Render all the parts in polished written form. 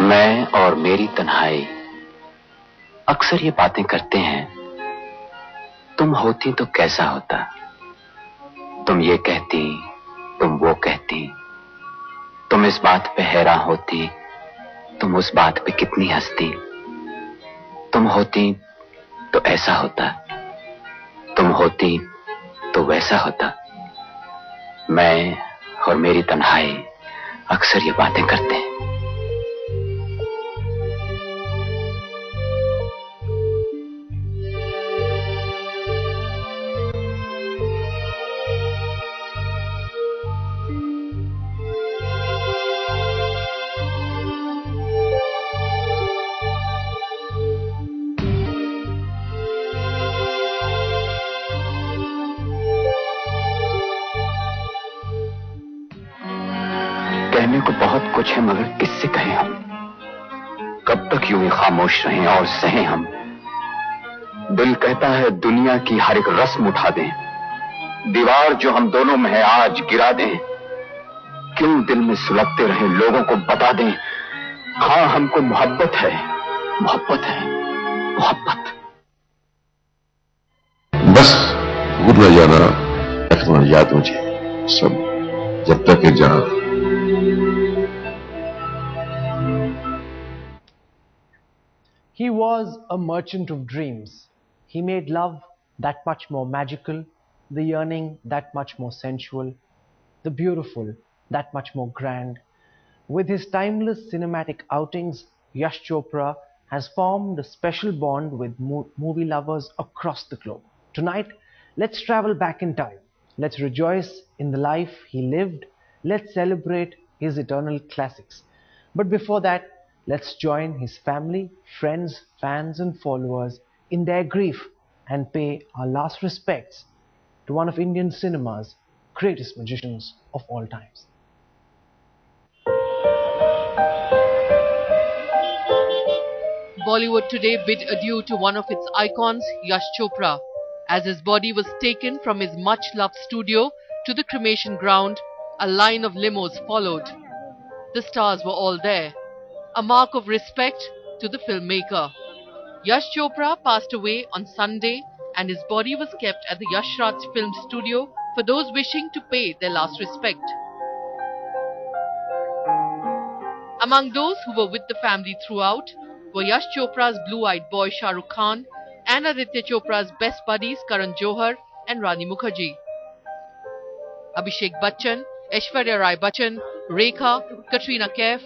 मैं और मेरी तन्हाई अक्सर ये बातें करते हैं, तुम होती तो कैसा होता। तुम ये कहती, तुम वो कहती, तुम इस बात पे हैरान होती, तुम उस बात पे कितनी हंसती। तुम होती तो ऐसा होता, तुम होती तो वैसा होता। मैं और मेरी तन्हाई अक्सर ये बातें करते हैं। कहने को बहुत कुछ है, मगर किससे कहें हम। कब तक यूं ही खामोश रहें और सहें हम। दिल कहता है दुनिया की हर एक रस्म उठा दें, दीवार जो हम दोनों में है आज गिरा दें। क्यों दिल में सुलगते रहे लोगों को बता दें, हाँ हमको मोहब्बत है, मोहब्बत है, मोहब्बत। बस भूल न जाना, रखना याद मुझे सब, जब तक है जहां। He was a merchant of dreams. He made love that much more magical, the yearning that much more sensual, the beautiful that much more grand. With his timeless cinematic outings, Yash Chopra has formed a special bond with movie lovers across the globe. Tonight, let's travel back in time. Let's rejoice in the life he lived. Let's celebrate his eternal classics. But before that, let's join his family, friends, fans and followers in their grief and pay our last respects to one of Indian cinema's greatest magicians of all times. Bollywood today bid adieu to one of its icons, Yash Chopra, as his body was taken from his much-loved studio to the cremation ground. A line of limos followed. The stars were all there, a mark of respect to the filmmaker. Yash Chopra passed away on Sunday and his body was kept at the Yash Raj Film Studio for those wishing to pay their last respect. Among those who were with the family throughout were Yash Chopra's blue-eyed boy Shah Rukh Khan and Aditya Chopra's best buddies Karan Johar and Rani Mukherjee. Abhishek Bachchan, Aishwarya Rai Bachchan, Rekha, Katrina Kaif,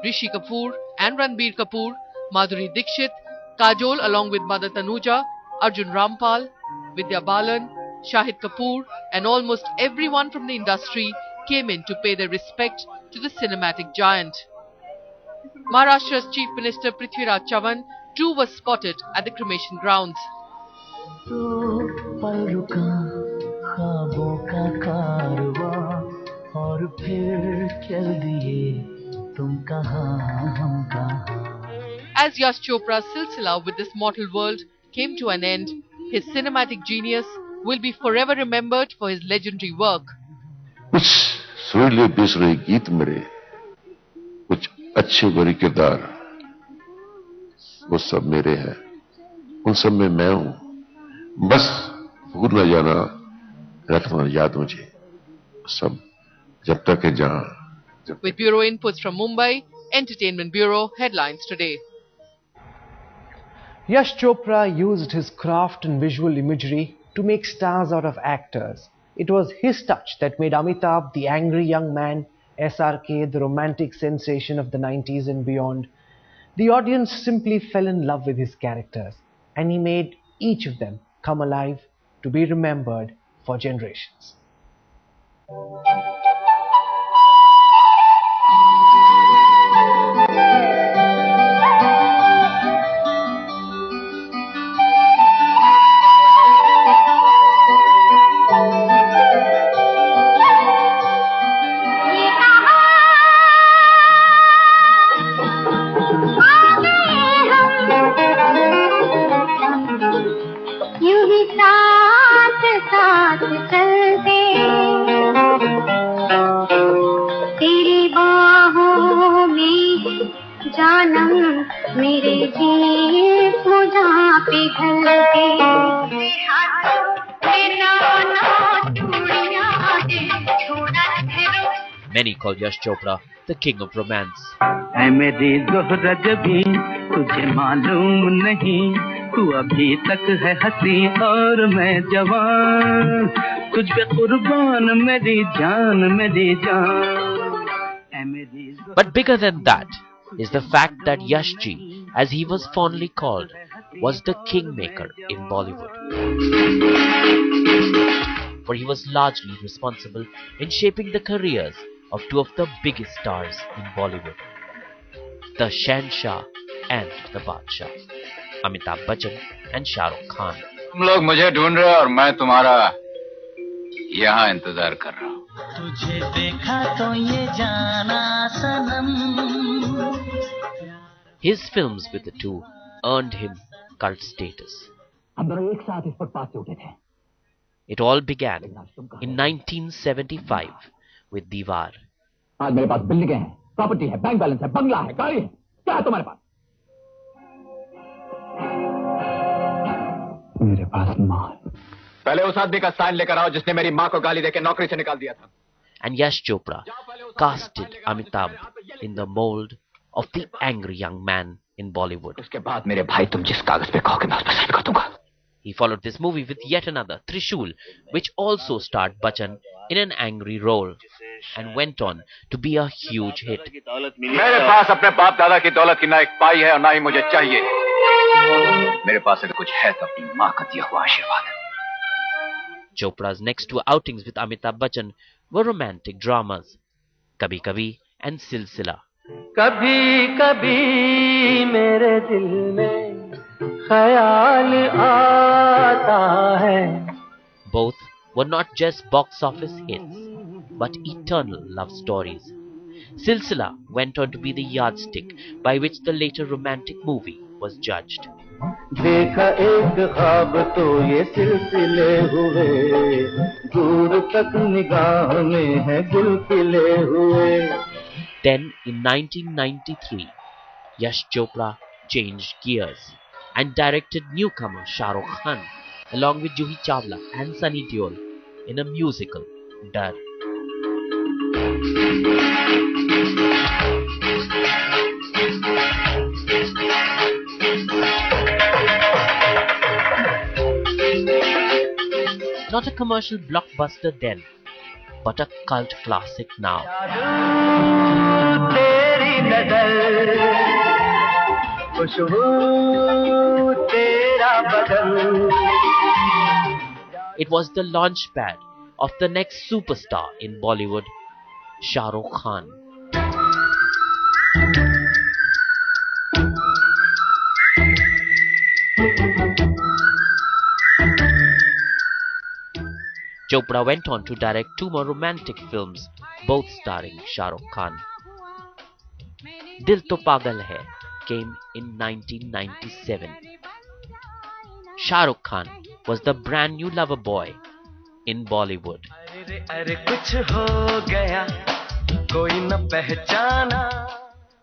Rishi Kapoor and Ranbir Kapoor, Madhuri Dixit, Kajol along with Mother Tanuja, Arjun Rampal, Vidya Balan, Shahid Kapoor and almost everyone from the industry came in to pay their respect to the cinematic giant. Maharashtra's Chief Minister Prithviraj Chavan too was spotted at the cremation grounds. As Yash Chopra's silsila with this mortal world came to an end, his cinematic genius will be forever remembered for his legendary work. कुछ सुरीले बेसुरे गीत मेरे, कुछ अच्छे बुरे किरदार, वो सब मेरे हैं, उन सब में मैं हूं। बस भूल न जाना, रखना याद मुझे सब, जब तक है जहां। With bureau inputs from Mumbai, Entertainment Bureau headlines today. Yash Chopra used his craft and visual imagery to make stars out of actors. It was his touch that made Amitabh the angry young man, SRK the romantic sensation of the 90s and beyond. The audience simply fell in love with his characters, and he made each of them come alive to be remembered for generations. यूं ही साथ साथ चलते जानम मेरे जिस्म जहाँ पिघल के हाथों में नाना चूड़ियां दे छोड़ा तेरो. Many call Yash Chopra the king of romance. ऐ मेरी ज़ोहरत भी तुझे मालूम नहीं तू अभी तक है हंसी और मैं जवान तुझ पे कुर्बान मेरी जान मेरी जान ऐ मेरी. But bigger than that is the fact that Yash Ji, as he was fondly called, was the kingmaker in Bollywood. For he was largely responsible in shaping the careers of two of the biggest stars in Bollywood, the Shahnshah and the Badshah, Amitabh Bachchan and Shah Rukh Khan. तुम लोग मुझे ढूंढ रहे हो और मैं तुम्हारा यहाँ इंतजार कर रहा हूँ. तुझे देखा तो ये जाना सनम. His films with the two earned him cult status. हम दोनों एक साथ इस फुटपाथ से उठे थे. It all began in 1975 with Diwar. आज मेरे पास बिल्डिंगें हैं, प्रॉपर्टी है, बैंक बैलेंस है, बंगला है, गाड़ी है. क्या है तुम्हारे पास? मेरे पास माँ है. पहले उस आदमी का साइन लेकर आओ जिसने मेरी माँ को गाली देकर नौकरी से निकाल दिया था. And Yash Chopra casted Amitabh in the mold of the angry young man in Bollywood. उसके बाद मेरे भाई तुम जिस कागज पे कहोगे मैं उस पर साइन कर दूंगा. He followed this movie with yet another, Trishul, which also starred Bachchan in an angry role and went on to be a huge hit. मेरे पास अपने बाप दादा की दौलत की ना एक पाई है और ना ही मुझे चाहिए. मेरे पास अगर कुछ है तो अपनी माँ का दिया हुआ आशीर्वाद. Chopra's next two outings with Amitabh Bachchan were romantic dramas, Kabhi Kabhi and Silsila. कभी कभी मेरे दिल में ख्याल आता है. Both were not just box office hits, but eternal love stories. Silsila went on to be the yardstick by which the later romantic movie was judged. देखा एक ख्वाब तो ये सिलसिले हुए दूर तक निगाह में है गुल खिले हुए. Then in 1993, Yash Chopra changed gears and directed newcomer Shah Rukh Khan along with Juhi Chawla and Sunny Deol in a musical, Dar. Not a commercial blockbuster then, but a cult classic now. तेरी नजर खुशबू तेरा बदन. It was the launchpad of the next superstar in Bollywood, Shah Rukh Khan. Chopra went on to direct two more romantic films, both starring Shah Rukh Khan. Dil To Pagal Hai came in 1997. Shah Rukh Khan was the brand new lover boy in Bollywood.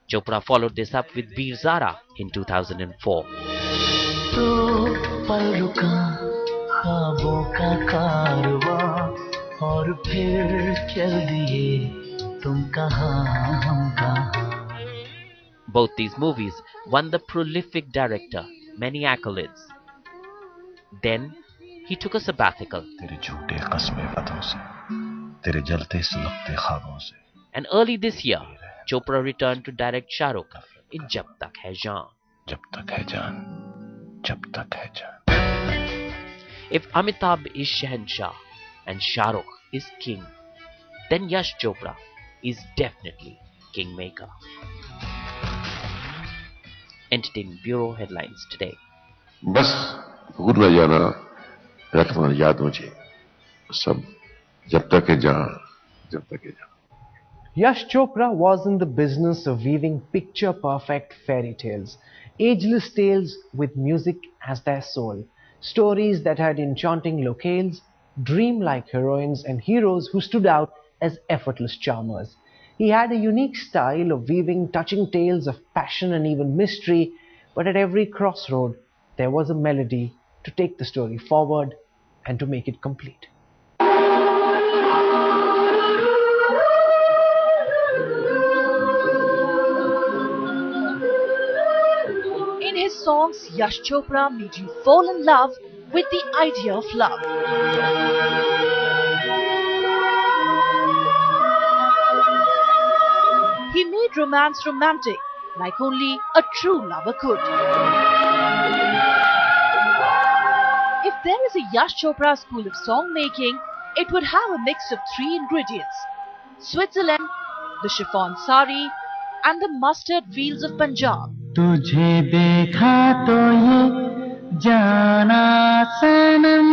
Chopra followed this up with Veer Zara in 2004. ख्वाबों का कारवां और फिर चल दिए तुम कहां हम कहां. Both these movies won the prolific director many accolades. Then he took a sabbatical. तेरे झूठे कस्मे वादों से, तेरे जलते सुलगते ख्वाबों से. And early this year, Chopra returned to direct Shah Rukh in Jab Tak Hai Jaan. जब तक है जान, जब तक है जान. If Amitabh is Shahnshah and Shah Rukh is king, then Yash Chopra is definitely kingmaker. Entertainment Bureau headlines today. बस भूल न जाना रखना याद मुझे सब जब तक है जान, जब तक है जान. Yash Chopra was in the business of weaving picture-perfect fairy tales, ageless tales with music as their soul, stories that had enchanting locales, dream-like heroines and heroes who stood out as effortless charmers. He had a unique style of weaving touching tales of passion and even mystery, but at every crossroad there was a melody to take the story forward and to make it complete. In his songs, Yash Chopra made you fall in love with the idea of love. He made romance romantic, like only a true lover could. If there is a Yash Chopra school of song making, it would have a mix of 3 ingredients: Switzerland, the chiffon sari, and the mustard fields of Punjab. तुझे देखा तो ये जाना सनम.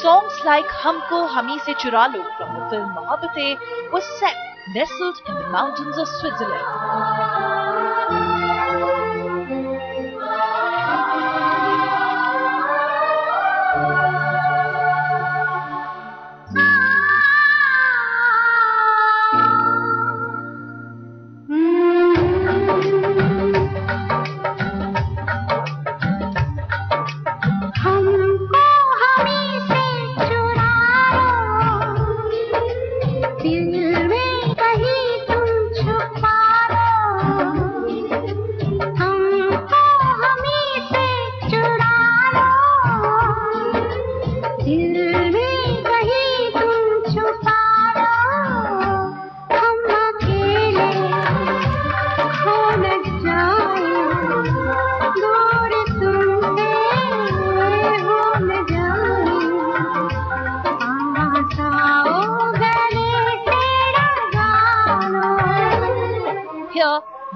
Songs like Humko Hami Se Chura Lo from the film Mohabbatein was set nestled in the mountains of Switzerland.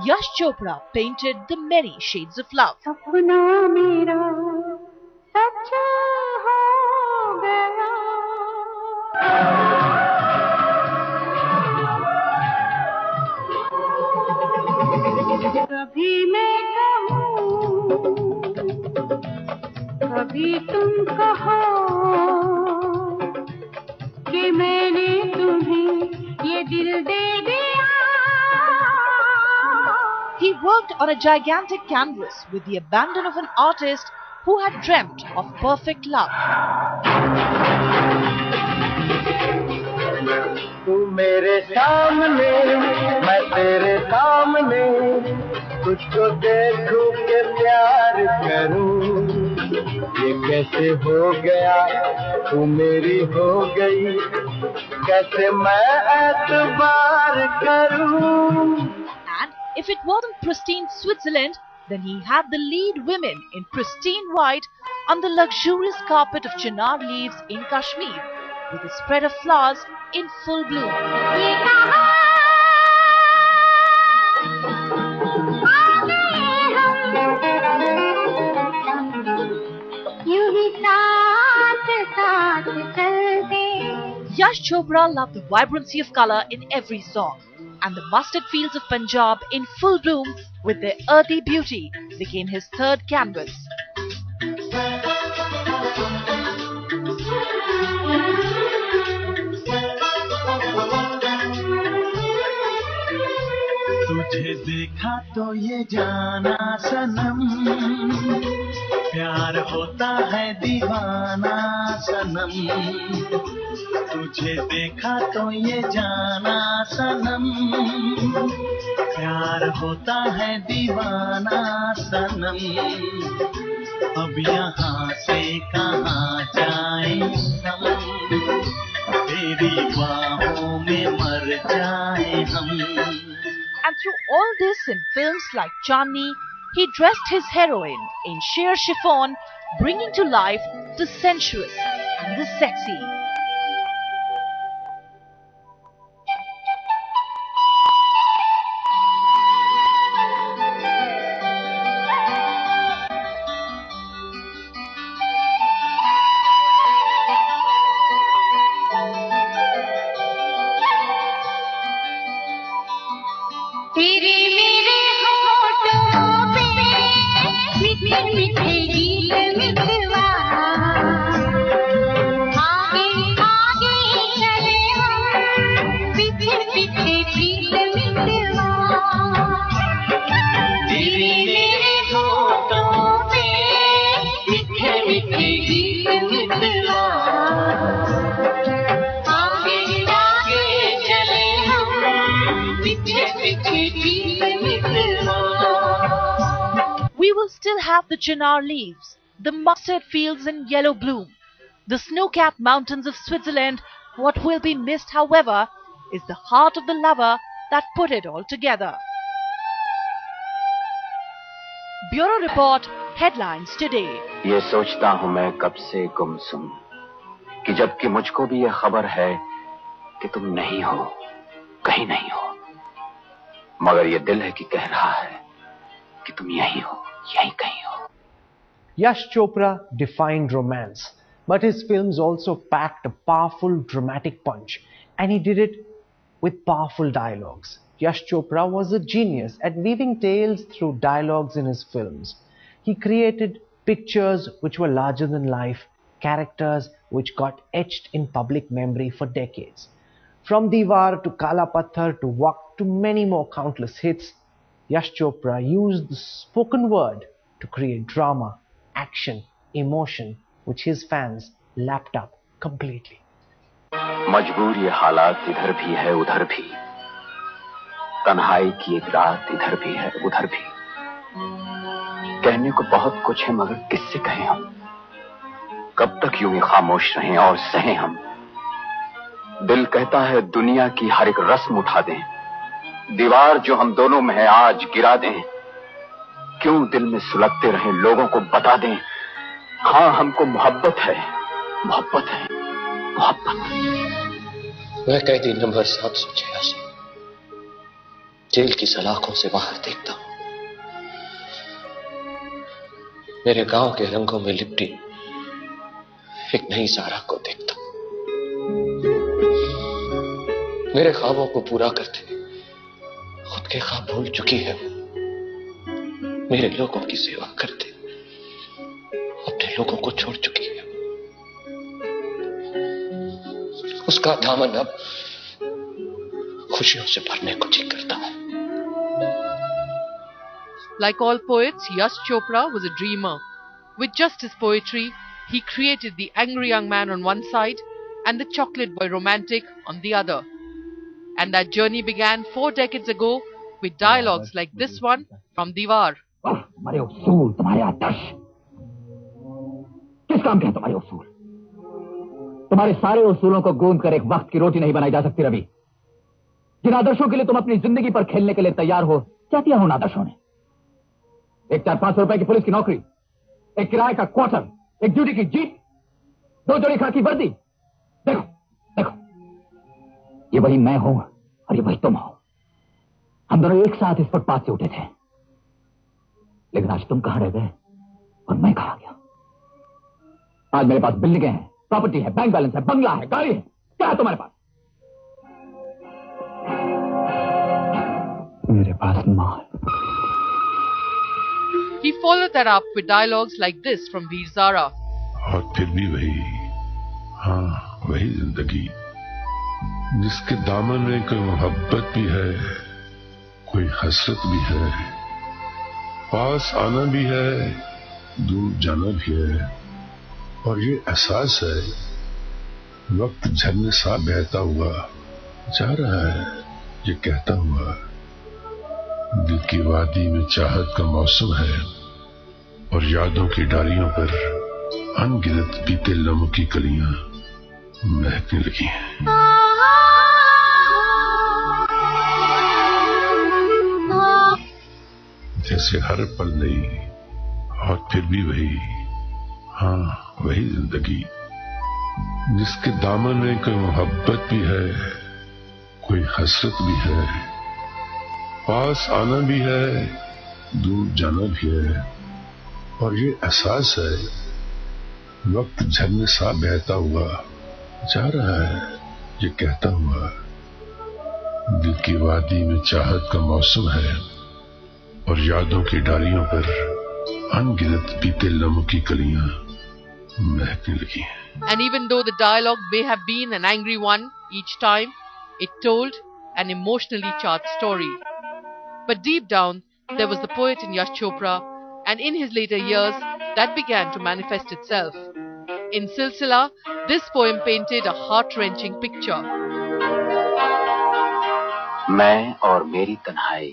Yash Chopra painted the many shades of love. कभी मैं कहूँ, कभी तुम कहो कि मैंने तुम्हें ये दिल दे दिया. He worked on a gigantic canvas with the abandon of an artist who had dreamt of perfect love. तू मेरे सामने, मैं तेरे सामने, तुझको देखूं के प्यार करूं. ये कैसे हो गया, तू मेरी हो गई, कैसे मैं एतबार करूं. If it wasn't pristine Switzerland, then he had the lead women in pristine white on the luxurious carpet of chinar leaves in Kashmir, with a spread of flowers in full bloom. Yash Chopra loved the vibrancy of color in every song, and the mustard fields of Punjab in full bloom with their earthy beauty became his third canvas. तुझे देखा तो ये जाना सनम, प्यार होता है दीवाना सनम. तुझे देखा तो ये जाना सनम, प्यार होता है दीवाना सनम. अब यहाँ से कहाँ जाएं हम, तेरी बाहों में मर जाएं हम. And through all this in films like Chandni, he dressed his heroine in sheer chiffon, bringing to life the sensuous and the sexy. मीठे मीठे गीत मिठवा, आगे We will still have the chinar leaves, the mustard fields in yellow bloom, the snow-capped mountains of Switzerland. What will be missed, however, is the heart of the lover that put it all together. Bureau Report Headlines Today. ये सोचता हूँ मैं कब से गुमसुम कि जबकि मुझको भी ये खबर है कि तुम नहीं हो, कहीं नहीं हो, मगर ये दिल है कि कह रहा है कि तुम यहीं हो, यहीं कहीं हो. Yash Chopra defined romance, but his films also packed a powerful dramatic punch, and he did it with powerful dialogues. Yash Chopra was a genius at weaving tales through dialogues in his films. He created pictures which were larger than life, characters which got etched in public memory for decades. From Diwar to Kala Patthar to Waqt to many more countless hits, Yash Chopra used the spoken word to create drama, action, emotion, which his fans lapped up completely. मजबूर ये हालात इधर भी है उधर भी, तन्हाई की एक रात इधर भी है उधर भी. कहने को बहुत कुछ है मगर किससे कहें हम, कब तक यूं ही खामोश रहें और सहें हम. दिल कहता है दुनिया की हर एक रस्म उठा दें, दीवार जो हम दोनों में है आज गिरा दें. क्यों दिल में सुलगते रहें, लोगों को बता दें, हाँ हमको मोहब्बत है, मोहब्बत है, मोहब्बत. मैं कैदी नंबर 786 जेल की सलाखों से बाहर देखता हूं. मेरे गांव के रंगों में लिपटी एक नई सारा को देखता हूं. मेरे ख्वाबों को पूरा करते खुद के ख्वाब भूल चुकी है वो. मेरे लोगों की सेवा करते अपने लोगों को छोड़ चुकी है. उसका दामन अब खुशियों से भरने को जी करता है. Like all poets, Yash Chopra was a dreamer. With just his poetry, he created the angry young man on one side and the chocolate boy romantic on the other. And that journey began 4 decades ago with dialogues like this one from Diwar. तुम्हारे उसूल, तुम्हारे आदर्श किस काम के हैं तुम्हारे उसूल? तुम्हारे सारे उसूलों को गूंद कर एक वक्त की रोटी नहीं बनाई जा सकती रवि. जिन आदर्शों के लिए तुम अपनी जिंदगी पर खेलने के लिए तैयार हो, क्या दिया उन आदर्शों ने? एक 400-500 रुपए की पुलिस की नौकरी, एक किराए का क्वार्टर, एक ड्यूटी की जीप, 2 जोड़ी खाकी वर्दी. देखो देखो, ये वही मैं हूं और ये वही तुम हो. हम दोनों एक साथ इस फुटपाथ से उठे थे, लेकिन आज तुम कहां रह गए और मैं कहां गया? आज मेरे पास बिल्डिंगें हैं, प्रॉपर्टी है, बैंक बैलेंस है, बंगला है, गाड़ी है. क्या है तुम्हारे पास? मेरे पास मां है. He followed that up with dialogues like this from Veer Zara. और फिर भी वही, हाँ वही जिंदगी जिसके दामन में कोई मोहब्बत भी है, कोई हसरत भी है, पास आना भी है, दूर जाना भी है. और ये एहसास है वक्त झरने सा बहता हुआ जा रहा है, ये कहता हुआ दिल की वादी में चाहत का मौसम है और यादों की डालियों पर अनगिनत बीते लम्हों की कलियां महकने लगी हैं. जैसे हर पल नई और फिर भी वही, हाँ वही जिंदगी जिसके दामन में कोई मोहब्बत भी है, कोई हसरत भी है, पास आना भी है, दूर जाना भी है. और ये एहसास है वक्त झरने सा बहता हुआ जा रहा है, ये कहता हुआ दिल की वादी में चाहत का मौसम है और यादों की डालियों पर अनगिनत बीते लम्हों की कलियां महकने लगी हैं. And even though the dialogue may have been an angry one each time, it told an emotionally charged story. But deep down, there was the poet in Yash Chopra, and in his later years, that began to manifest itself. In Silsila, this poem painted a heart-wrenching picture. मैं और मेरी तन्हाई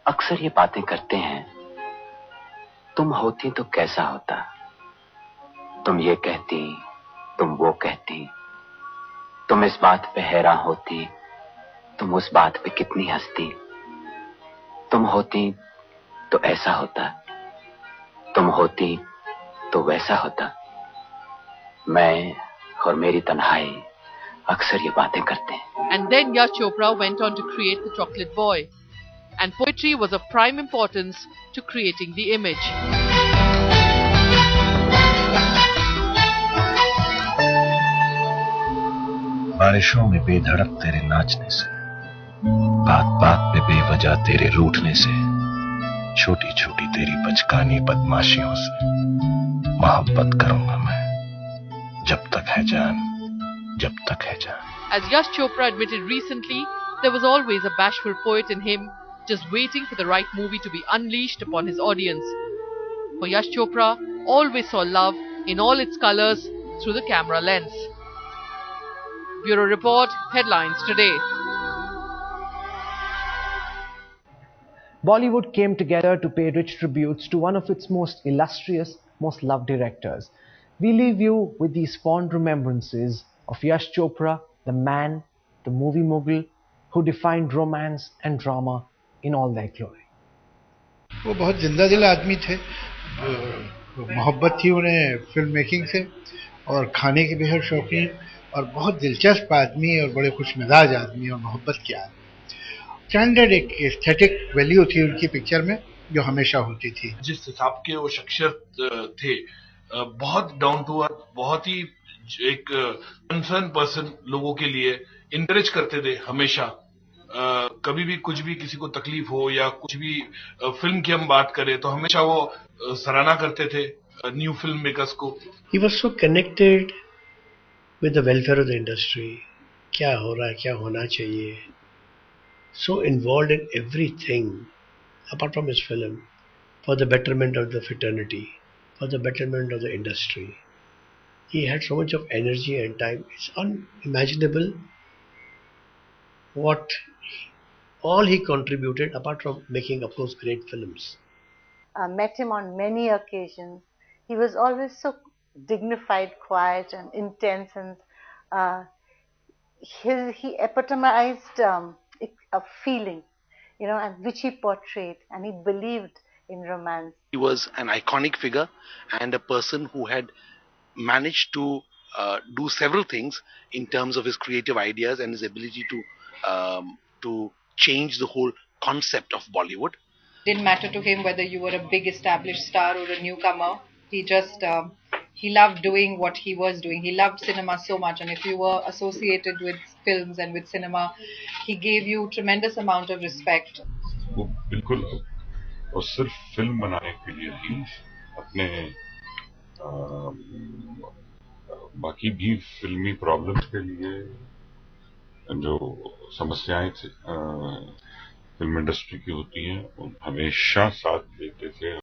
अक्सर ये बातें करते हैं, तुम होती तो कैसा होता। तुम ये कहती, तुम वो कहती, तुम इस बात पे हैरान होती, तुम उस बात पे कितनी हंसती। तुम होती तो ऐसा होता, तुम होती तो वैसा होता। मैं और मेरी तन्हाई अक्सर ये बातें करते हैं। And then Yash Chopra went on to create The Chocolate Boy, and poetry was of prime importance to creating the image. बारिशों में बेधड़क तेरे नाचने से, बात बात पे बेवजह तेरे रूठने से, छोटी छोटी तेरी बचकानी बदमाशियों से मोहब्बत करूंगा मैं, जब तक है जान, जब तक है जान. As Yash Chopra admitted recently, there was always a bashful poet in him, just waiting for the right movie to be unleashed upon his audience. For Yash Chopra always saw love in all its colors through the camera lens. Bureau Report, Headlines Today. Bollywood came together to pay rich tributes to one of its most illustrious, most loved directors. We leave you with these fond remembrances of Yash Chopra, the man, the movie mogul, who defined romance and drama in all their glory. वो बहुत जिंदा दिल आदमी थे, मोहब्बत थी उन्हें film making से, और खाने के बेहद शौकीन और बहुत दिलचस्प आदमी और बड़े खुशमिजाज आदमी और मोहब्बत के आदमी. स्टैंडर्ड एक एस्थेटिक वैल्यू थी उनकी पिक्चर में जो हमेशा होती थी. जिस हिसाब के वो शख्सियत थे, बहुत डाउन टू अर्थ, बहुत ही एक कंसर्न पर्सन, लोगों के लिए इनकरेज करते थे हमेशा. कभी भी कुछ भी किसी को तकलीफ हो या कुछ भी फिल्म की हम बात करें तो हमेशा वो सराहना करते थे न्यू फिल्म मेकर्स को. He was so connected with the welfare of the industry. क्या हो रहा है, क्या होना चाहिए. So involved in everything apart from his film, for the betterment of the fraternity, for the betterment of the industry. He had so much of energy and time. It's unimaginable what all he contributed apart from making, of course, great films. I met him on many occasions. He was always so dignified, quiet and intense, and he epitomized a feeling, and which he portrayed, and he believed in romance. He was an iconic figure and a person who had managed to do several things in terms of his creative ideas and his ability to change the whole concept of Bollywood. Didn't matter to him whether you were a big established star or a newcomer. He just he loved doing what he was doing. He loved cinema so much, and if you were associated with films and with cinema, he gave you tremendous amount of respect. वो बिल्कुल और सिर्फ film बनाने के लिए ही, अपने बाकी भी फिल्मी प्रॉब्लम्स के लिए जो समस्याएं फिल्म इंडस्ट्री की होती हैं, हमेशा साथ देते थे.